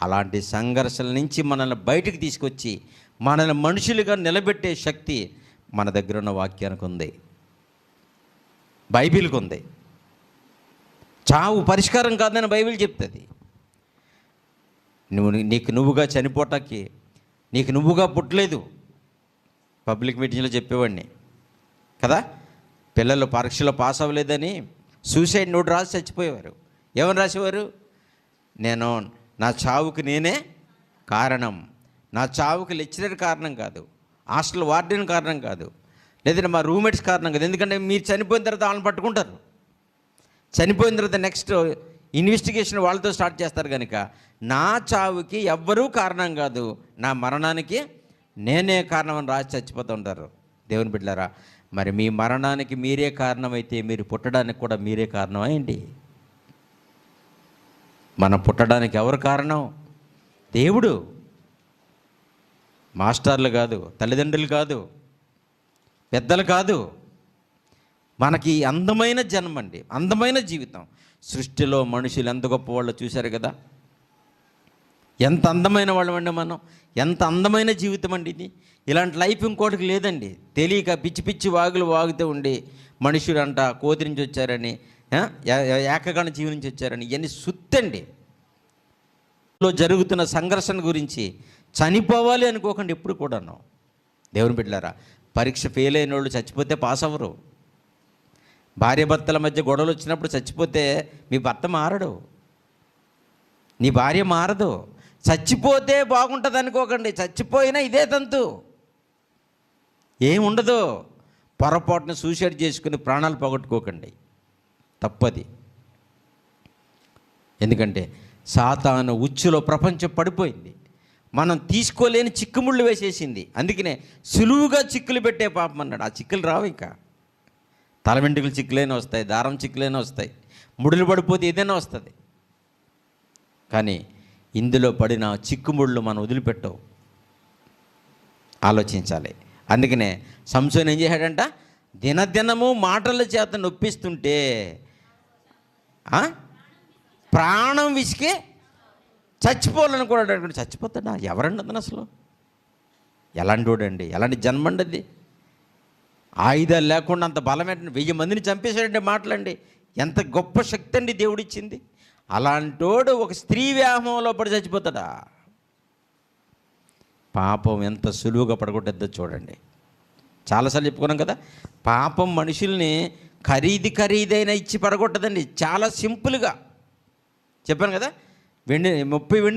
అలాంటి సంఘర్షణల నుంచి మనల్ని బయటికి తీసుకొచ్చి మనల్ని మనుషులుగా నిలబెట్టే శక్తి మన దగ్గర ఉన్న వాక్యానికి ఉంది, బైబిల్కి ఉంది. చావు పరిష్కారం కాదని బైబిల్ చెప్తుంది. నీకు నువ్వుగా చనిపోటానికి నీకు నువ్వుగా పుట్టలేదు. పబ్లిక్ మీటింగ్లో చెప్పేవాడిని కదా, పిల్లలు పరీక్షలో పాస్ అవ్వలేదని సూసైడ్ నోట్ రాసి చచ్చిపోయేవారు. ఏమని రాసేవారు? నేను నా చావుకు నేనే కారణం, నా చావుకి లెక్చరర్ కారణం కాదు, హాస్టల్ వార్డెన్ కారణం కాదు, లేదంటే మా రూమ్మేట్స్ కారణం కాదు. ఎందుకంటే మీరు చనిపోయిన తర్వాత వాళ్ళని పట్టుకుంటారు. చనిపోయిన తర్వాత నెక్స్ట్ ఇన్వెస్టిగేషన్ వాళ్ళతో స్టార్ట్ చేస్తారు. కనుక నా చావుకి ఎవ్వరూ కారణం కాదు, నా మరణానికి నేనే కారణం అని రాసి చచ్చిపోతూ ఉంటారు. దేవుని బిడ్డలారా, మరి మీ మరణానికి మీరే కారణమైతే మీరు పుట్టడానికి కూడా మీరే కారణమా ఏంటి? మనం పుట్టడానికి ఎవరు కారణం? దేవుడు. మాస్టర్లు కాదు, తల్లిదండ్రులు కాదు, పెద్దలు కాదు. మనకి అందమైన జన్మ అండి, అందమైన జీవితం. సృష్టిలో మనుషులు ఎంత గొప్ప వాళ్ళు చూశారు కదా, ఎంత అందమైన వాళ్ళమండి మనం, ఎంత అందమైన జీవితం అండి ఇది. ఇలాంటి లైఫ్ ఇంకోటికి లేదండి. తెలియక పిచ్చి పిచ్చి వాగులు వాగుతూ ఉండి మనుషులు అంట కోతి నుంచి వచ్చారని, ఏకగణ జీవి నుంచి వచ్చారని, ఇవన్నీ సుత్తండి. జరుగుతున్న సంఘర్షణ గురించి చనిపోవాలి అనుకోకండి ఎప్పుడు కూడాను. దేవుని బిడ్డలారా, పరీక్ష ఫెయిల్ అయిన వాళ్ళు చచ్చిపోతే పాస్ అవ్వరు. భార్యాభర్తల మధ్య గొడవలు వచ్చినప్పుడు చచ్చిపోతే మీ భర్త మారడు, నీ భార్య మారదు. చచ్చిపోతే బాగుంటుంది అనుకోకండి, చచ్చిపోయినా ఇదే తంతు, ఏముండదు. పొరపాటున సూసైడ్ చేసుకుని ప్రాణాలు పోగొట్టుకోకండి, తప్పది. ఎందుకంటే సాతాను ఉచ్చులో ప్రపంచం పడిపోయింది, మనం తీసుకోలేని చిక్కుముళ్ళు వేసేసింది. అందుకనే సులువుగా చిక్కులు పెట్టే పాపం అన్నాడు. ఆ చిక్కులు రావు, ఇంకా తల వెంట్రుకలు చిక్కులైనా వస్తాయి, దారం చిక్కులైనా వస్తాయి, ముడులు పడిపోతే ఏదైనా వస్తుంది. కానీ ఇందులో పడిన చిక్కుముళ్ళు మనం వదిలిపెట్టవు, ఆలోచించాలి. అందుకనే సంసోను ఏం చేశాడంట? దినదినము మాటల చేత నొప్పిస్తుంటే ప్రాణం విసికే చచ్చిపోవాలనుకున్నాడు. చచ్చిపోతాడా? ఎవరండి అతను అసలు? ఎలాంటి వాడండి, ఎలాంటి జన్మండి అది? ఆయుధాలు లేకుండా అంత బలమైన 1000 మందిని చంపేశాడంటే మాటలండి. ఎంత గొప్ప శక్తి అండి దేవుడిచ్చింది. అలాంటోడు ఒక స్త్రీ వ్యామోహంలో పడి చచ్చిపోతాడా? పాపం ఎంత సులువుగా పడగొట్టద్దో చూడండి. చాలాసార్లు చెప్పుకున్నాం కదా, పాపం మనుషుల్ని ఖరీదైన ఇచ్చి పడగొట్టదండి. చాలా సింపుల్గా చెప్పాను కదా, 30